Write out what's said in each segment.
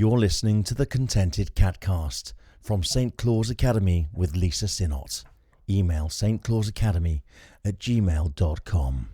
You're listening to the Contented Catcast from St. Claus Academy with Lisa Sinnott. Email stclausacademy@gmail.com.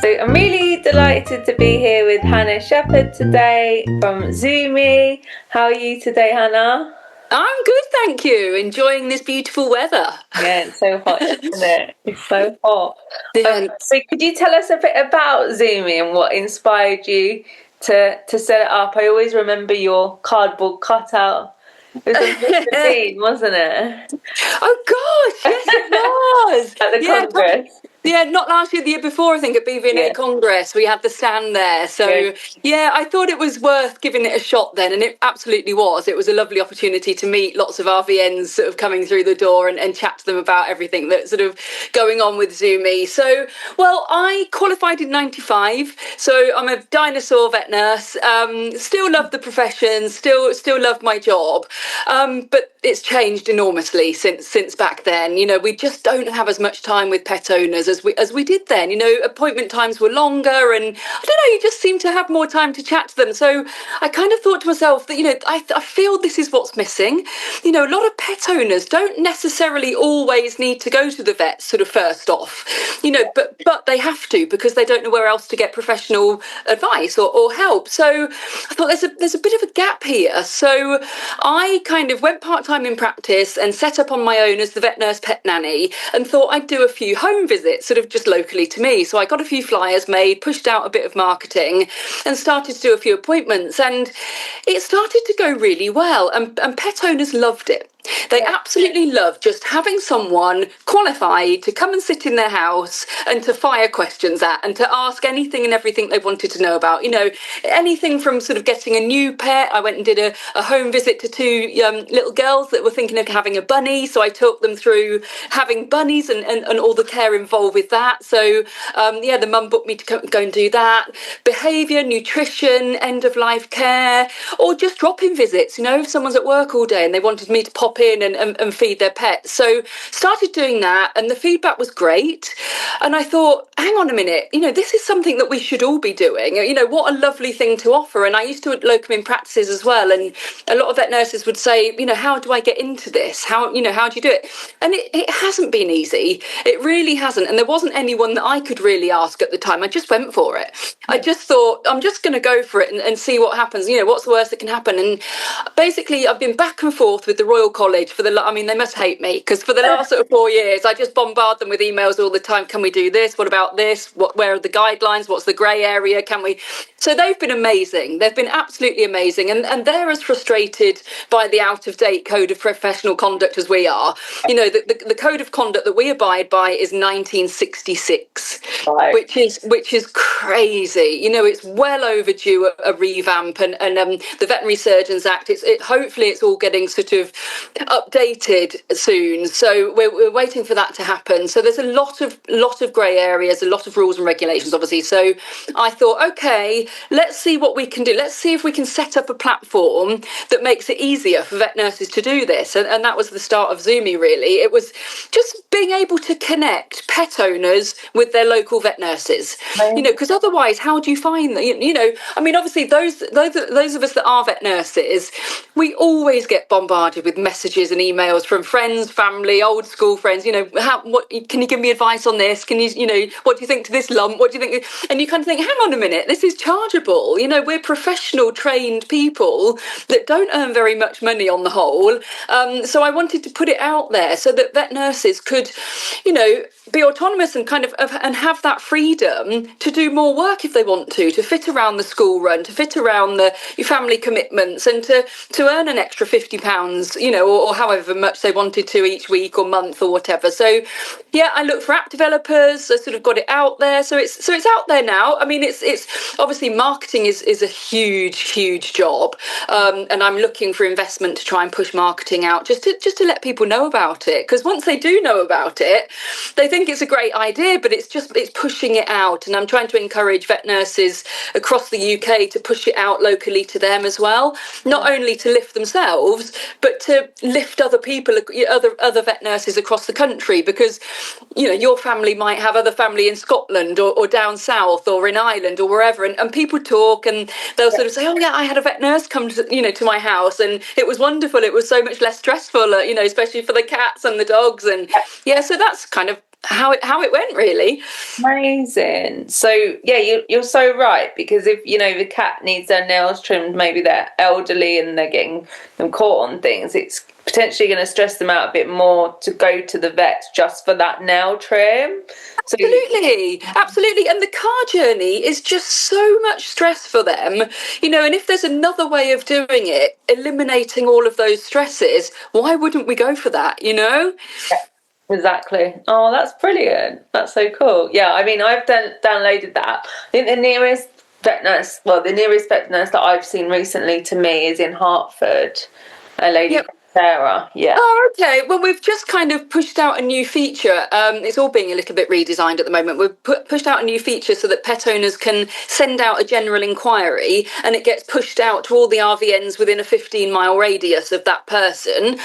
So I'm really delighted to be here with Hannah Shepherd today from Zumi. How are you today, Hannah? I'm good, thank you. Enjoying this beautiful weather. Yeah, it's so hot, isn't it? It's so hot. Yeah. So could you tell us a bit about Zumi and what inspired you to set it up? I always remember your cardboard cutout. It was a Mr. Bean, wasn't it? Oh gosh, yes it was. At the Congress. Yeah, not last year, the year before, I think, at BV&A Congress, we had the stand there. So, yeah, I thought it was worth giving it a shot then, and it absolutely was. It was a lovely opportunity to meet lots of RVNs sort of coming through the door and chat to them about everything that's sort of going on with Zumi. So, well, I qualified in 95, so I'm a dinosaur vet nurse, still love the profession, still love my job, but it's changed enormously since back then. You know, we just don't have as much time with pet owners as we did then. You know, appointment times were longer, and I don't know, you just seem to have more time to chat to them. So I kind of thought to myself that, you know, I feel this is what's missing. You know, a lot of pet owners don't necessarily always need to go to the vet sort of first off, you know, but they have to, because they don't know where else to get professional advice or help. So I thought there's a bit of a gap here. So I kind of went part-time in practice and set up on my own as the vet nurse pet nanny, and thought I'd do a few home visits sort of just locally to me. So I got a few flyers made, pushed out a bit of marketing, and started to do a few appointments, and it started to go really well, and pet owners loved it. They absolutely love just having someone qualified to come and sit in their house and to fire questions at, and to ask anything and everything they wanted to know about. You know, anything from sort of getting a new pet. I went and did a home visit to two little girls that were thinking of having a bunny. So I talked them through having bunnies and all the care involved with that. So, the mum booked me to go and do that. Behaviour, nutrition, end-of-life care, or just drop-in visits. You know, if someone's at work all day and they wanted me to pop in and feed their pets. So started doing that, and the feedback was great. And I thought, hang on a minute, you know, this is something that we should all be doing. You know, what a lovely thing to offer. And I used to locum in practices as well, and a lot of vet nurses would say, you know, how do I get into this? How do you do it? And it hasn't been easy. It really hasn't. And there wasn't anyone that I could really ask at the time. I just went for it. I just thought, I'm just going to go for it and see what happens. You know, what's the worst that can happen? And basically, I've been back and forth with the Royal College for they must hate me, because for the last sort of 4 years, I just bombard them with emails all the time. Can we do this? What about this? Where are the guidelines? What's the grey area? Can we? So they've been amazing. They've been absolutely amazing. And they're as frustrated by the out-of-date code of professional conduct as we are. You know, the code of conduct that we abide by is 1966, right, which is crazy. You know, it's well overdue a revamp, and the Veterinary Surgeons Act, hopefully it's all getting sort of updated soon. So we're waiting for that to happen. So there's a lot of grey areas, a lot of rules and regulations, obviously. So I thought, okay, let's see what we can do. Let's see if we can set up a platform that makes it easier for vet nurses to do this. And that was the start of Zumi, really. It was just being able to connect pet owners with their local vet nurses. Right. You know, because otherwise, how do you find them? You know, I mean, obviously, those of us that are vet nurses, we always get bombarded with messages and emails from friends, family, old school friends. You know, what can you give me advice on this? Can you know, what do you think to this lump? What do you think? And you kind of think, hang on a minute, this is chargeable. You know, we're professional, trained people that don't earn very much money on the whole. So I wanted to put it out there so that vet nurses could, you know, be autonomous and kind of and have that freedom to do more work if they want to fit around the school run, to fit around your family commitments, and to earn an extra £50, you know, or however much they wanted to each week or month or whatever. So yeah, I looked for app developers. I sort of got it out there. So it's out there now. I mean, it's obviously marketing is a huge job, and I'm looking for investment to try and push marketing out just to let people know about it, because once they do know about it, they think it's a great idea, but it's pushing it out. And I'm trying to encourage vet nurses across the UK to push it out locally to their them as well, not only to lift themselves, but to lift other people, other vet nurses across the country, because, you know, your family might have other family in Scotland or down south or in Ireland or wherever, and people talk and they'll sort of say, oh yeah, I had a vet nurse come to, you know, to my house and it was wonderful. It was so much less stressful, you know, especially for the cats and the dogs. And yeah, so that's kind of how it went, really. Amazing. So yeah, you're so right, because if, you know, the cat needs their nails trimmed, maybe they're elderly and they're getting them caught on things, it's potentially going to stress them out a bit more to go to the vet just for that nail trim. So, absolutely. And the car journey is just so much stress for them, you know, and if there's another way of doing it, eliminating all of those stresses, why wouldn't we go for that, you know? Yeah. Exactly. Oh, that's brilliant. That's so cool. Yeah, I mean, I've downloaded that. I think the nearest vet nurse that I've seen recently to me is in Hartford. A lady called Sarah. Yeah. Oh, okay. Well, we've just kind of pushed out a new feature. It's all being a little bit redesigned at the moment. We've pushed out a new feature so that pet owners can send out a general inquiry and it gets pushed out to all the RVNs within a 15-mile radius of that person.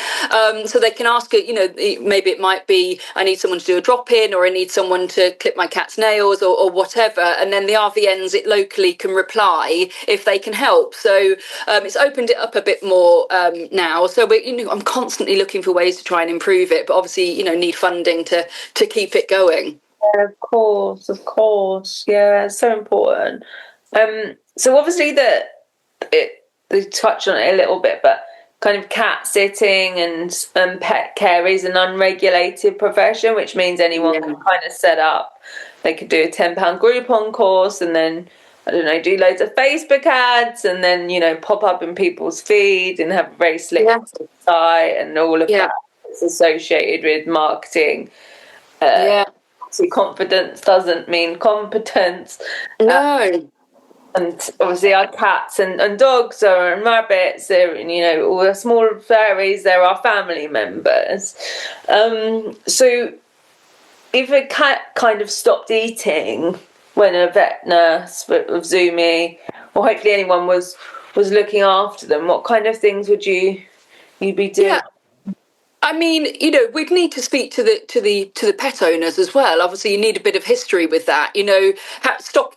So they can ask it, you know, maybe it might be, I need someone to do a drop-in, or I need someone to clip my cat's nails, or whatever. And then the RVNs locally can reply if they can help. So it's opened it up a bit more now. So I'm constantly looking for ways to try and improve it, but obviously, you know, need funding to keep it going. Yeah, of course. Yeah, it's so important. So obviously they touched on it a little bit, but kind of cat sitting and pet care is an unregulated profession, which means anyone can kind of set up. They could do a £10 Groupon course and then, I don't know, do loads of Facebook ads and then, you know, pop up in people's feed and have a very slick site and all of that. It's associated with marketing. So confidence doesn't mean competence. No. And obviously our cats and dogs and rabbits, they're, you know, all the small furries, they're our family members. So if a cat kind of stopped eating when a vet nurse of Zumi, or hopefully anyone was looking after them, what kind of things would you be doing? Yeah. I mean, you know, we'd need to speak to the pet owners as well. Obviously, you need a bit of history with that. You know,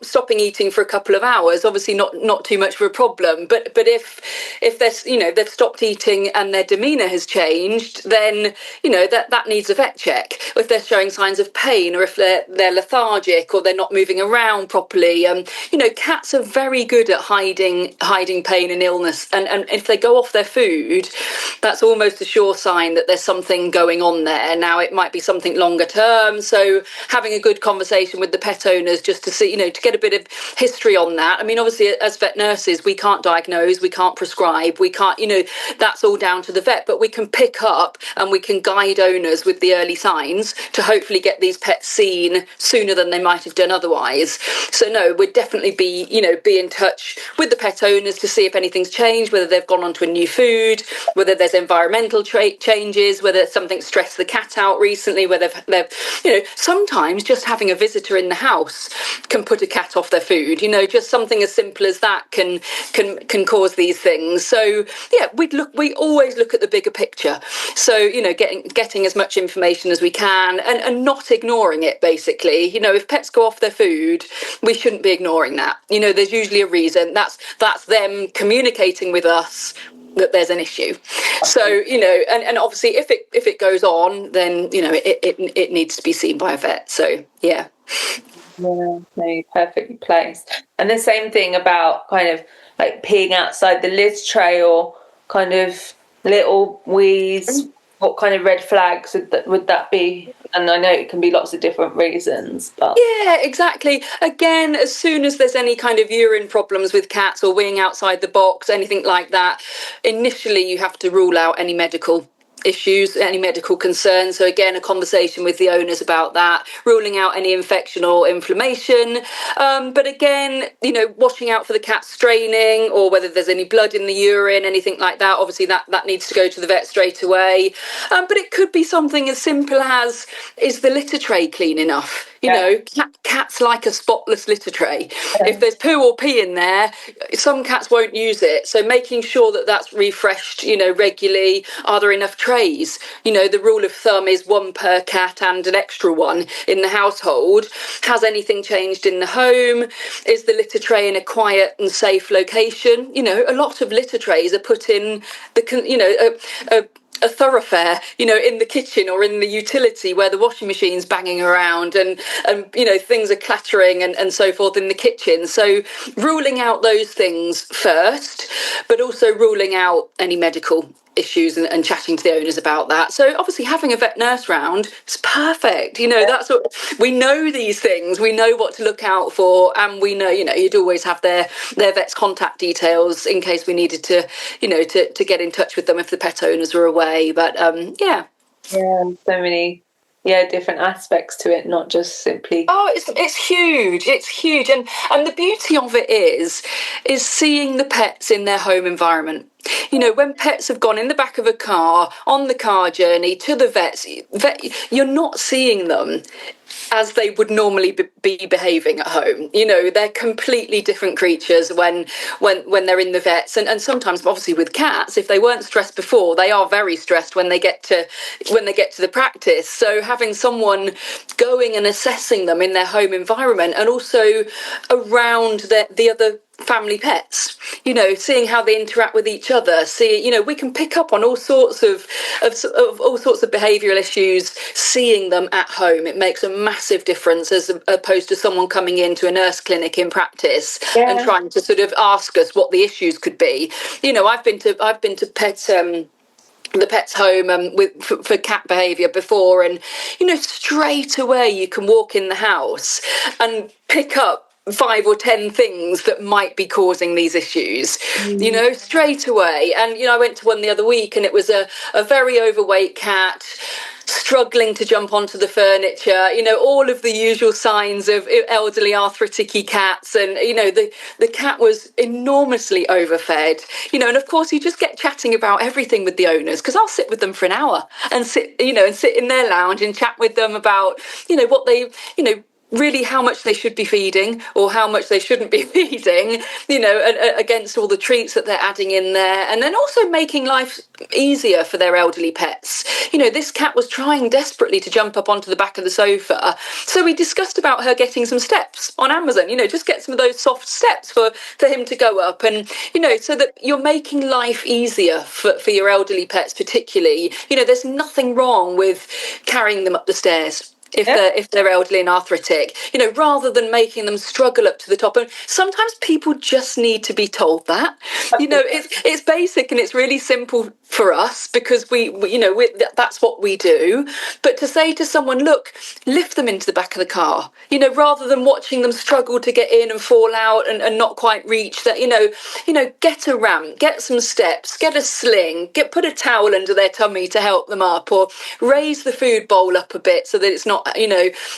stopping eating for a couple of hours, obviously not too much of a problem. But if there's, you know, they've stopped eating and their demeanour has changed, then, you know, that needs a vet check. If they're showing signs of pain, or if they're lethargic, or they're not moving around properly. You know, cats are very good at hiding pain and illness, and if they go off their food, that's almost a sure sign that there's something going on there. Now, it might be something longer term, so having a good conversation with the pet owners just to see, you know, to get a bit of history on that. I mean, obviously, as vet nurses, we can't diagnose, we can't prescribe, we can't, you know, that's all down to the vet, but we can pick up and we can guide owners with the early signs to hopefully get these pets seen sooner than they might have done otherwise. So no, we'd definitely be in touch with the pet owners to see if anything's changed, whether they've gone onto a new food, whether there's environmental changes, whether something stressed the cat out recently, whether they've, you know, sometimes just having a visitor in the house can put a cat off their food, you know, just something as simple as that can cause these things. So yeah, we always look at the bigger picture. So, you know, getting as much information as we can and not ignoring it, basically. You know, if pets go off their food, we shouldn't be ignoring that. You know, there's usually a reason. That's them communicating with us that there's an issue. So, you know, and obviously if it goes on, then, you know, it needs to be seen by a vet. So yeah. Yeah, no, perfectly placed. And the same thing about kind of like peeing outside the litter tray, or kind of little wheeze. What kind of red flags would that be? And I know it can be lots of different reasons, but yeah, exactly. Again, as soon as there's any kind of urine problems with cats or weeing outside the box, anything like that, initially you have to rule out any medical issues, any medical concerns. So again, a conversation with the owners about that, ruling out any infection or inflammation. But again, you know, watching out for the cat straining, or whether there's any blood in the urine, anything like that. Obviously that needs to go to the vet straight away. But it could be something as simple as, is the litter tray clean enough? Cats like a spotless litter tray. If there's poo or pee in there, some cats won't use it. So making sure that that's refreshed, regularly. Are there enough trays? The rule of thumb is one per cat and an extra one in the household. Has anything changed in the home? Is the litter tray in a quiet and safe location? A lot of litter trays are put in a thoroughfare, in the kitchen or in the utility where the washing machine's banging around and things are clattering and so forth in the kitchen. So ruling out those things first, but also ruling out any medical issues and chatting to the owners about that. So obviously having a vet nurse round is perfect. That's what we know, these things, we know what to look out for, and we know, you'd always have their vet's contact details in case we needed to, to get in touch with them if the pet owners were away. But so many different aspects to it, not just simply it's huge, and the beauty of it is seeing the pets in their home environment. When pets have gone in the back of a car on the car journey to the vet, you're not seeing them as they would normally be behaving at home. They're completely different creatures when they're in the vets, and sometimes obviously with cats, if they weren't stressed before, they are very stressed when they get to the practice. So having someone going and assessing them in their home environment, and also around the other family pets, seeing how they interact with each other, we can pick up on all sorts of behavioural issues seeing them at home. It makes a massive difference as opposed to someone coming into a nurse clinic in practice and trying to sort of ask us what the issues could be. I've been to the pet's home for cat behaviour before, and straight away you can walk in the house and pick up 5 or 10 things that might be causing these issues, straight away. And I went to one the other week, and it was a very overweight cat struggling to jump onto the furniture, all of the usual signs of elderly arthritic-y cats. And the cat was enormously overfed, and of course you just get chatting about everything with the owners, because I'll sit with them for an hour and sit in their lounge and chat with them about what they really how much they should be feeding or how much they shouldn't be feeding, against all the treats that they're adding in there. And then also making life easier for their elderly pets. This cat was trying desperately to jump up onto the back of the sofa. So we discussed about her getting some steps on Amazon, just get some of those soft steps for him to go up. And, so that you're making life easier for your elderly pets, particularly. There's nothing wrong with carrying them up the stairs if they're elderly and arthritic, rather than making them struggle up to the top. And sometimes people just need to be told that, it's basic and it's really simple for us because we that's what we do. But to say to someone, look, lift them into the back of the car, rather than watching them struggle to get in and fall out and not quite reach that, get a ramp, get some steps, get a sling, put a towel under their tummy to help them up, or raise the food bowl up a bit so that it's not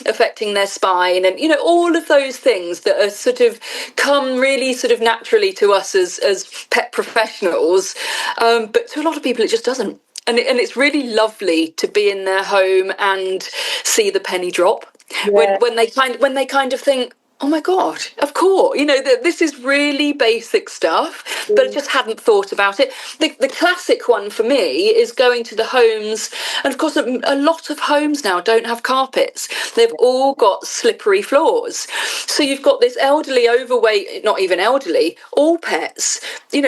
affecting their spine, and all of those things that are sort of come really sort of naturally to us as pet professionals, but to a lot of people it just doesn't. And it's really lovely to be in their home and see the penny drop when they kind of think, oh my God, of course, this is really basic stuff, but I just hadn't thought about it. The classic one for me is going to the homes, and of course a lot of homes now don't have carpets. They've all got slippery floors. So you've got this elderly, overweight, not even elderly, all pets,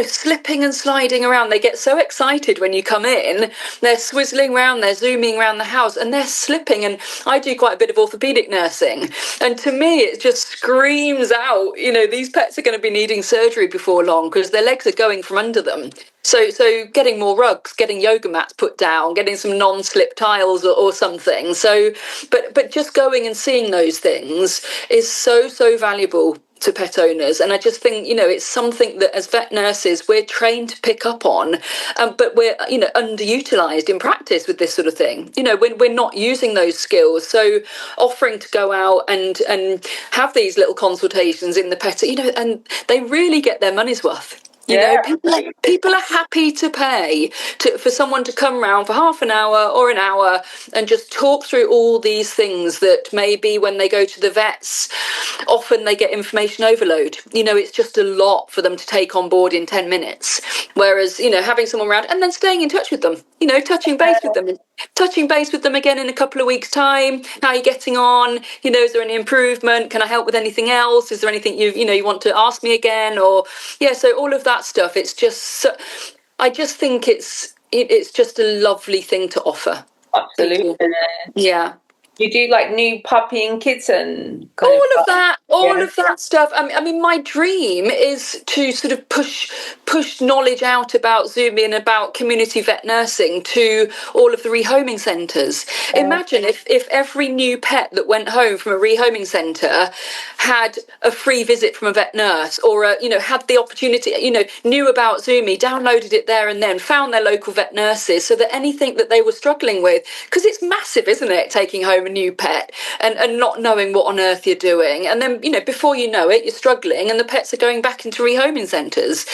slipping and sliding around. They get so excited when you come in, they're swizzling around, they're zooming around the house, and they're slipping. And I do quite a bit of orthopaedic nursing, and to me it just screams out, these pets are going to be needing surgery before long because their legs are going from under them. So getting more rugs, getting yoga mats put down, getting some non-slip tiles or something. So, but just going and seeing those things is so valuable to pet owners. And I just think, it's something that as vet nurses, we're trained to pick up on, but we're, underutilised in practice with this sort of thing, when we're not using those skills. So offering to go out and have these little consultations in the pet, and they really get their money's worth. You know, people are happy to pay for someone to come round for half an hour or an hour and just talk through all these things that maybe when they go to the vets, often they get information overload. You know, it's just a lot for them to take on board in 10 minutes. Whereas, you know, having someone around and then staying in touch with them, you know, touching base with them again in a couple of weeks' time. How are you getting on? You know, is there any improvement? Can I help with anything else? Is there anything you want to ask me again? Or so all of that stuff. It's just, I just think it's just a lovely thing to offer. Absolutely. Yeah. You do like new puppy and kitten all of that stuff. I mean, my dream is to sort of push knowledge out about Zumi and about community vet nursing to all of the rehoming centres. Imagine if every new pet that went home from a rehoming centre had a free visit from a vet nurse, or had the opportunity, knew about Zumi, downloaded it there and then, found their local vet nurses, so that anything that they were struggling with, because it's massive, isn't it, taking home a new pet and not knowing what on earth you're doing, and then before you know it, you're struggling and the pets are going back into rehoming centres.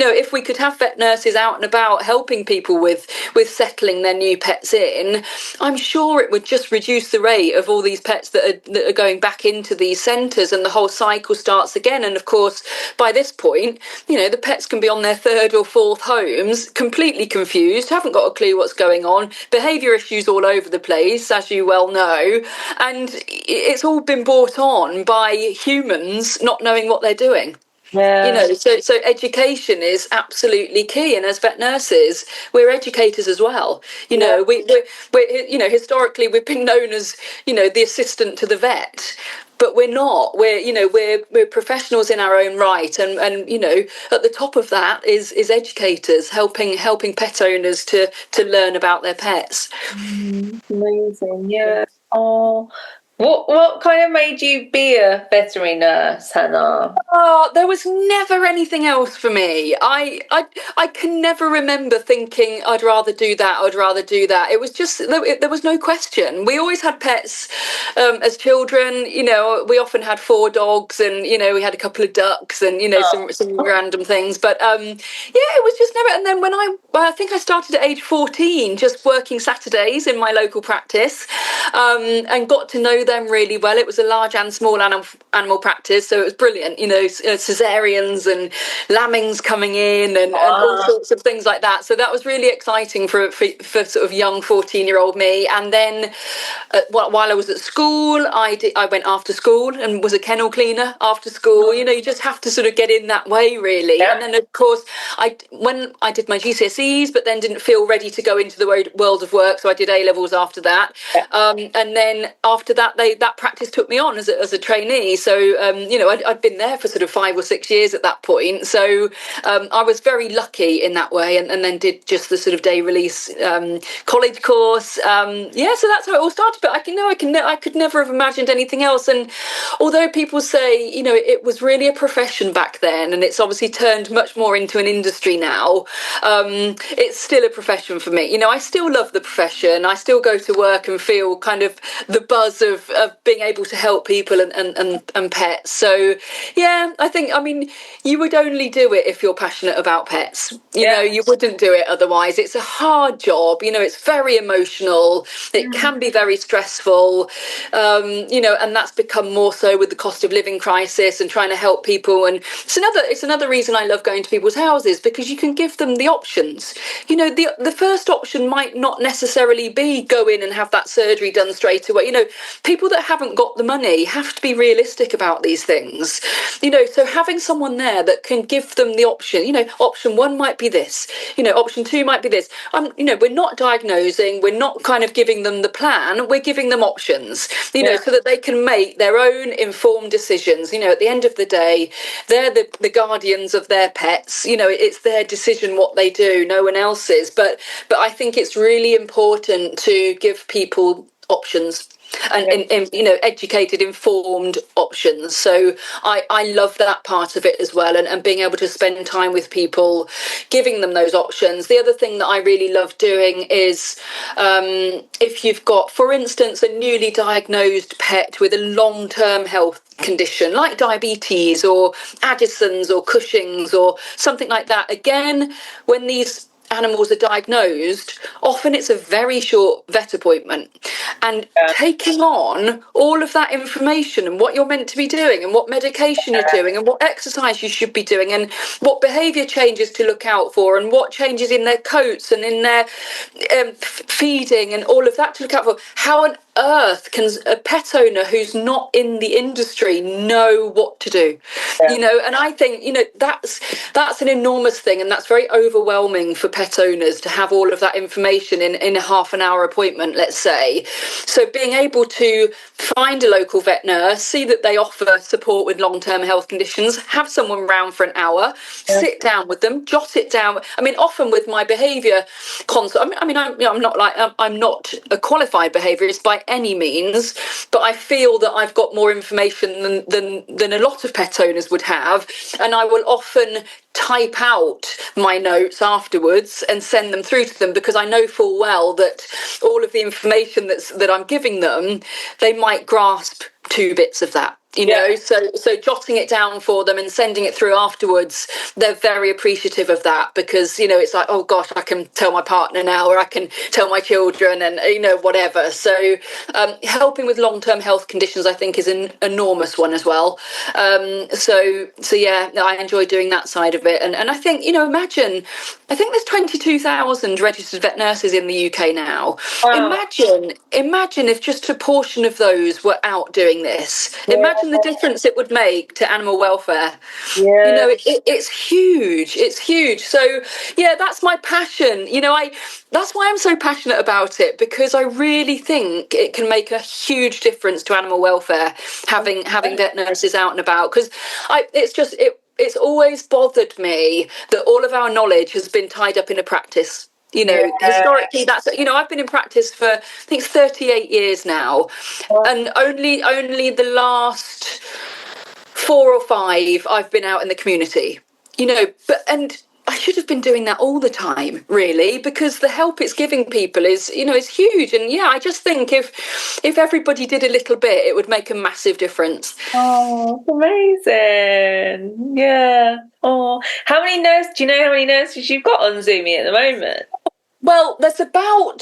If we could have vet nurses out and about helping people with settling their new pets in, I'm sure it would just reduce the rate of all these pets that are going back into these centres, and the whole cycle starts again. And of course, by this point, the pets can be on their third or fourth homes, completely confused, haven't got a clue what's going on, behaviour issues all over the place, as you well know, and it's all been brought on by humans not knowing what they're doing. So education is absolutely key, and as vet nurses, we're educators as well. We're historically we've been known as the assistant to the vet, but we're not. We're professionals in our own right, and at the top of that is educators helping pet owners to learn about their pets. Amazing, yeah. Oh, what kind of made you be a veterinary nurse, Hannah? Oh, there was never anything else for me. I can never remember thinking I'd rather do that. It was just, there was no question. We always had pets as children. We often had 4 dogs, and we had a couple of ducks, and some random things. But it was just never. And then when I think I started at age 14, just working Saturdays in my local practice, and got to know them really well. It was a large and small animal practice, so it was brilliant. Cesareans and lambings coming in, and all sorts of things like that. So that was really exciting for sort of young 14-year-old me. And then while I was at school, I went after school and was a kennel cleaner after school. You just have to sort of get in that way, really. Yeah. And then of course when I did my GCSEs, but then didn't feel ready to go into the world of work, so I did A-levels after that. Yeah. And then after that, that practice took me on as a trainee. So I'd been there for sort of 5 or 6 years at that point. So I was very lucky in that way, and then did just the sort of day release college course. So that's how it all started. But I could never have imagined anything else. And although people say it was really a profession back then, and it's obviously turned much more into an industry now, it's still a profession for me. I still love the profession. I still go to work and feel kind of the buzz of being able to help people and pets. So I mean, you would only do it if you're passionate about pets. You wouldn't do it otherwise. It's a hard job. It's very emotional. It can be very stressful. And that's become more so with the cost of living crisis and trying to help people. And it's another reason I love going to people's houses, because you can give them the options. The first option might not necessarily be go in and have that surgery done straight away. People that haven't got the money have to be realistic about these things. So having someone there that can give them the option, option 1 might be this, option 2 might be this. We're not diagnosing, we're not kind of giving them the plan, we're giving them options, so that they can make their own informed decisions. At the end of the day, they're the guardians of their pets. It's their decision what they do, no one else's. But I think it's really important to give people options. and educated, informed options. So I love that part of it as well, and being able to spend time with people, giving them those options. The other thing that I really love doing is if you've got, for instance, a newly diagnosed pet with a long-term health condition like diabetes or Addison's or Cushing's or something like that. Again, when these animals are diagnosed, often it's a very short vet appointment, and taking on all of that information and what you're meant to be doing and what medication you're doing and what exercise you should be doing and what behavior changes to look out for and what changes in their coats and in their feeding and all of that to look out for. How on earth can a pet owner who's not in the industry know what to do? And I think that's an enormous thing, and that's very overwhelming for pet owners to have all of that information in a half an hour appointment, let's say. So being able to find a local vet nurse, see that they offer support with long-term health conditions, have someone round for an hour, sit down with them, jot it down. I mean, often with my behaviour consult, I'm not a qualified behaviourist by any means, but I feel that I've got more information than a lot of pet owners would have, and I will often type out my notes afterwards and send them through to them, because I know full well that all of the information that I'm giving them, they might grasp 2 bits of that. So jotting it down for them and sending it through afterwards, they're very appreciative of that, because it's like, oh gosh, I can tell my partner now, or I can tell my children, and whatever. So helping with long-term health conditions, I think, is an enormous one as well. So yeah, I enjoy doing that side of it, and I think imagine, I think there's 22,000 registered vet nurses in the UK now. Wow. Imagine if just a portion of those were out doing this. Imagine the difference it would make to animal welfare. It's huge. It's huge. So yeah, that's my passion. That's why I'm so passionate about it, because I really think it can make a huge difference to animal welfare, having vet nurses out and about, because it's always bothered me that all of our knowledge has been tied up in a practice. Historically, that's I've been in practice for, I think, 38 years now, and only the last 4 or 5 I've been out in the community. And I should have been doing that all the time, really, because the help it's giving people is huge. And I just think if everybody did a little bit, it would make a massive difference. Oh, amazing. Yeah. Oh, do you know how many nurses you've got on Zumi at the moment? Well, there's about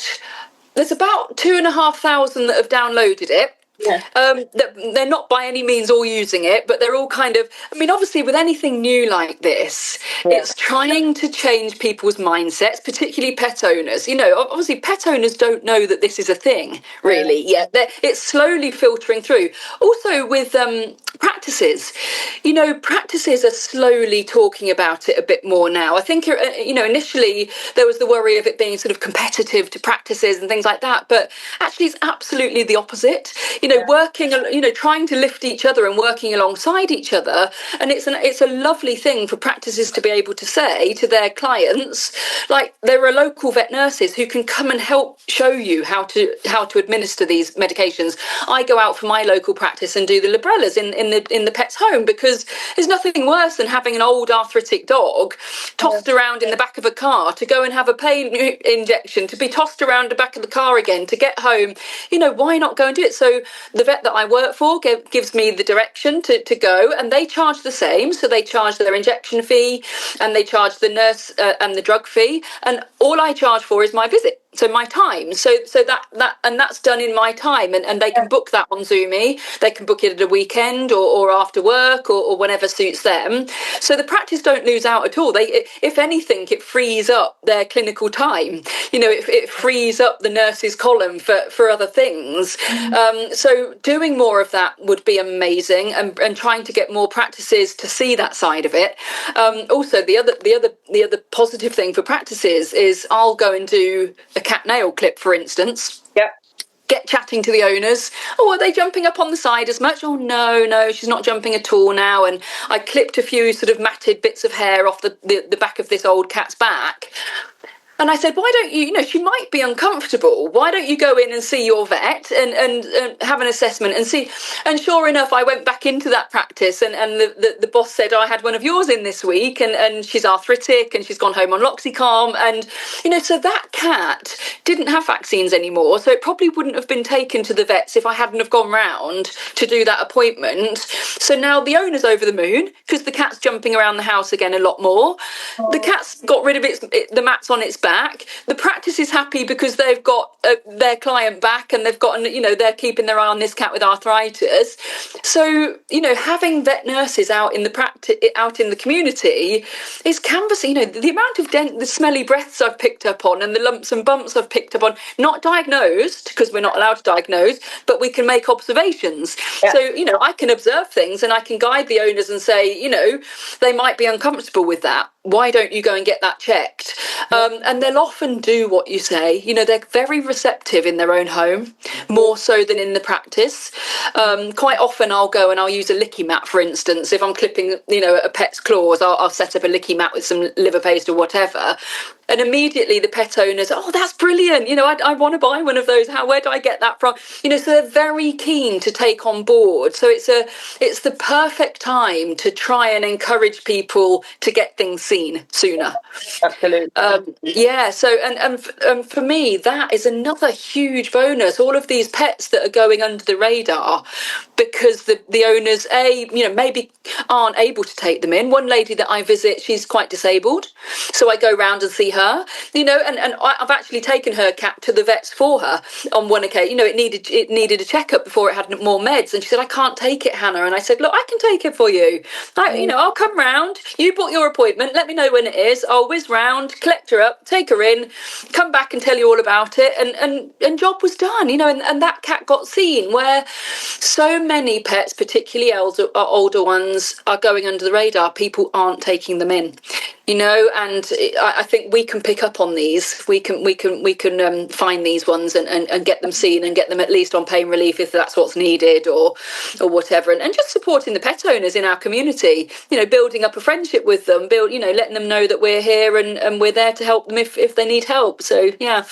2,500 that have downloaded it. Yeah. They're not by any means all using it, but they're all kind of, obviously with anything new like this, it's trying to change people's mindsets, particularly pet owners. Obviously pet owners don't know that this is a thing, really, yet. It's slowly filtering through. Also with practices, practices are slowly talking about it a bit more now. I think, initially there was the worry of it being sort of competitive to practices and things like that, but actually it's absolutely the opposite. Working, trying to lift each other and working alongside each other. And it's a lovely thing for practices to be able to say to their clients, like, there are local vet nurses who can come and help show you how to administer these medications. I go out for my local practice and do the Librellas in the pet's home, because there's nothing worse than having an old arthritic dog tossed around in the back of a car to go and have a pain injection, to be tossed around the back of the car again, to get home. Why not go and do it? So the vet that I work for gives me the direction to go, and they charge the same. So they charge their injection fee, and they charge the nurse and the drug fee, and all I charge for is my visit. So my time, so that's done in my time, and they can book that on Zumi. They can book it at a weekend or after work or whenever suits them. So the practice don't lose out at all. If anything, it frees up their clinical time. It frees up the nurse's column for other things. So doing more of that would be amazing, and trying to get more practices to see that side of it. Also, the other positive thing for practices is I'll go and do a cat nail clip, for instance. Get chatting to the owners. Oh, are they jumping up on the side as much? Oh, no, she's not jumping at all now. And I clipped a few sort of matted bits of hair off the back of this old cat's back. And I said, why don't you, she might be uncomfortable. Why don't you go in and see your vet and have an assessment and see? And sure enough, I went back into that practice and the boss said, I had one of yours in this week and she's arthritic and she's gone home on Loxicalm. And, so that cat didn't have vaccines anymore. So it probably wouldn't have been taken to the vets if I hadn't have gone round to do that appointment. So now the owner's over the moon because the cat's jumping around the house again a lot more. The cat's got rid of the mats on its back. The practice is happy because they've got their client back and they've got, they're keeping their eye on this cat with arthritis. So, having vet nurses out in the community is canvassing, the amount of the smelly breaths I've picked up on and the lumps and bumps I've picked up on, not diagnosed because we're not allowed to diagnose, but we can make observations. Yeah. So, I can observe things and I can guide the owners and say, they might be uncomfortable with that. Why don't you go and get that checked? And they'll often do what you say. They're very receptive in their own home, more so than in the practice. Quite often I'll go and I'll use a licky mat, for instance. If I'm clipping, a pet's claws, I'll set up a licky mat with some liver paste or whatever. And immediately the pet owners, oh, that's brilliant. I want to buy one of those. Where do I get that from? So they're very keen to take on board. So it's the perfect time to try and encourage people to get things seen sooner. Absolutely. So and for me, that is another huge bonus. All of these pets that are going under the radar because the owners, maybe aren't able to take them in. One lady that I visit, she's quite disabled. So I go round and see her, and I've actually taken her cat to the vets for her on one occasion. It needed a checkup before it had more meds, and she said, I can't take it, Hannah. And I said, look, I can take it for you. I'll come round. You book your appointment. Let me know when it is. I'll whiz round, collect her up, take her in, come back and tell you all about it. And job was done, and that cat got seen, where so many pets, particularly older ones, are going under the radar. People aren't taking them in. And I think we can pick up on these. We can find these ones and get them seen and get them at least on pain relief if that's what's needed or whatever. And just supporting the pet owners in our community, building up a friendship with them, letting them know that we're here and we're there to help them if they need help. So, yeah.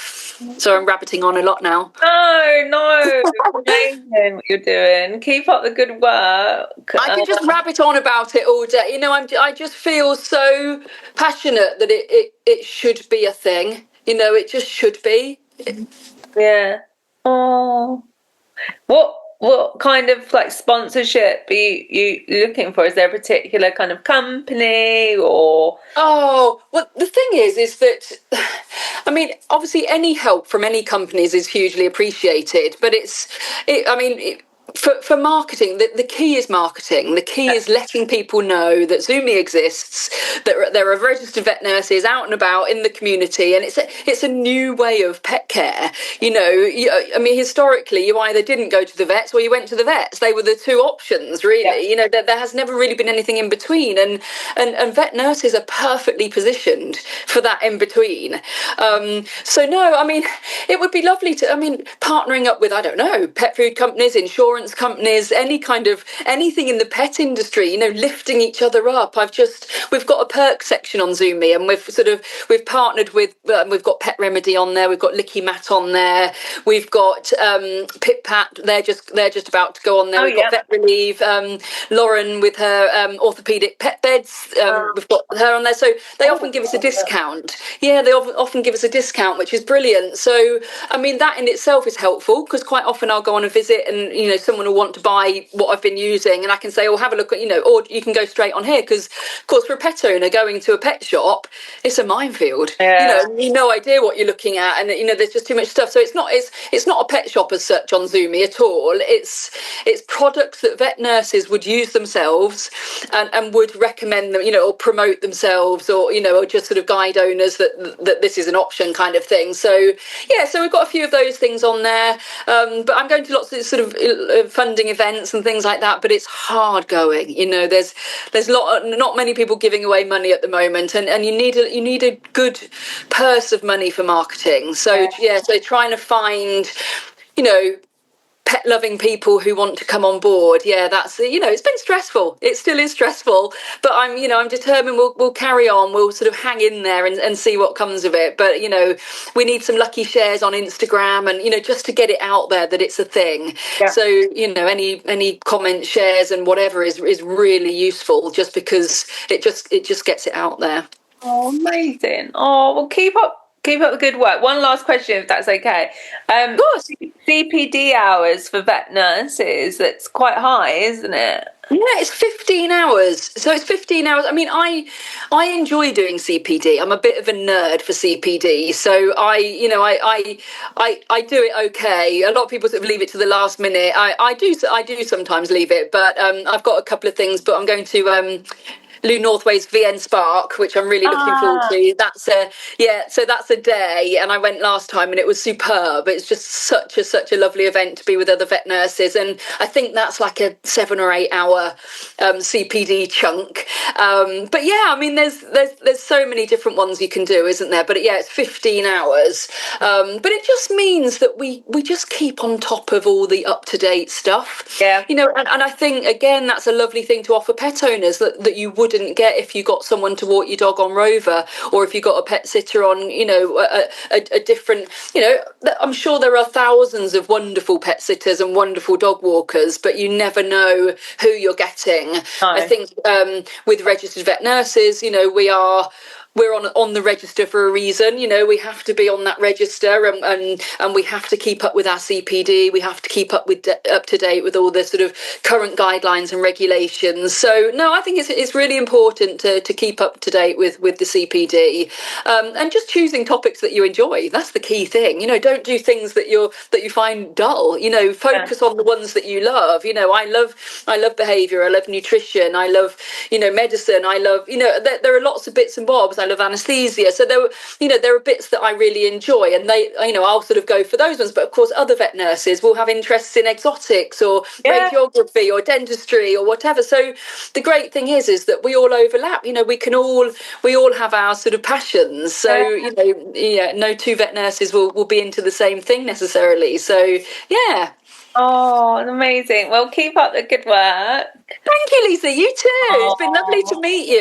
So I'm rabbiting on a lot now. No. Amazing what you're doing. Keep up the good work. I can just rabbit on about it all day. I just feel so passionate that it should be a thing. It just should be. Yeah. Oh. What kind of sponsorship are you looking for? Is there a particular kind of company or? Oh, well, the thing is that, obviously any help from any companies is hugely appreciated, but for marketing, the key is marketing. The key is letting people know that Zumi exists, that there are registered vet nurses out and about in the community, and it's a new way of pet care. Historically, you either didn't go to the vets or you went to the vets. They were the two options, really. Yeah. There has never really been anything in between, and vet nurses are perfectly positioned for that in between. It would be lovely to, partnering up with, I don't know, pet food companies, insurance companies, anything in the pet industry, lifting each other up. We've got a perk section on Zumi, and we've partnered with, we've got Pet Remedy on there, we've got Licky Mat on there, we've got Pit Pat, they're just about to go on there. We've got Vet Relieve, Lauren with her orthopedic pet beds, we've got her on there, so they often give us a discount. Yeah, they often give us a discount, which is brilliant. So that in itself is helpful, because quite often I'll go on a visit and someone will want to buy what I've been using, and I can say, oh, have a look at, or you can go straight on here, because of course for a pet owner going to a pet shop, it's a minefield. Yeah. No idea what you're looking at, and there's just too much stuff. So it's not a pet shop as such on Zumi at all. It's products that vet nurses would use themselves and would recommend them, or promote themselves, or just sort of guide owners that this is an option kind of thing. So yeah, so we've got a few of those things on there, but I'm going to lots of sort of funding events and things like that, but it's hard going. There's not many people giving away money at the moment, and you need a good purse of money for marketing. So so trying to find pet loving people who want to come on board. Yeah, that's, it's been stressful. It still is stressful, but I'm determined we'll carry on. We'll sort of hang in there and see what comes of it. But, we need some lucky shares on Instagram and, just to get it out there that it's a thing. Yeah. So, any comments, shares and whatever is really useful, just because it just gets it out there. Oh, amazing. Oh, well, keep up the good work. One last question, if that's okay. Of course. CPD hours for vet nurses, that's quite high, isn't it? Yeah, it's 15 hours. So it's 15 hours. I mean, I enjoy doing CPD. I'm a bit of a nerd for CPD. So I do it okay. A lot of people sort of leave it to the last minute. I do sometimes leave it, but I've got a couple of things, but I'm going to Lou Northway's VN Spark, which I'm really looking forward to. So that's a day, and I went last time and it was superb. It's just such a lovely event to be with other vet nurses, and I think that's like a 7 or 8 hour CPD chunk. But yeah, I mean, there's so many different ones you can do, isn't there? But yeah, it's 15 hours. But it just means that we just keep on top of all the up-to-date stuff. Yeah. And I think, again, that's a lovely thing to offer pet owners that you wouldn't get if you got someone to walk your dog on Rover, or if you got a pet sitter on, a different, I'm sure there are thousands of wonderful pet sitters and wonderful dog walkers, but you never know who you're getting. No. I think with registered vet nurses, we're on the register for a reason. We have to be on that register, and we have to keep up with our CPD. We have to keep up to date with all the sort of current guidelines and regulations. So no, I think it's really important to keep up to date with the CPD, and just choosing topics that you enjoy. That's the key thing. Don't do things that you find dull. Focus on the ones that you love. I love behaviour. I love nutrition. I love medicine. I love there are lots of bits and bobs. I love anaesthesia. So there are bits that I really enjoy, and I'll sort of go for those ones. But of course, other vet nurses will have interests in exotics or radiography or dentistry or whatever. So the great thing is that we all overlap. We all have our sort of passions. So no two vet nurses will be into the same thing necessarily. So yeah. Oh, amazing. Well, keep up the good work. Thank you, Lisa. You too. It's been lovely to meet you.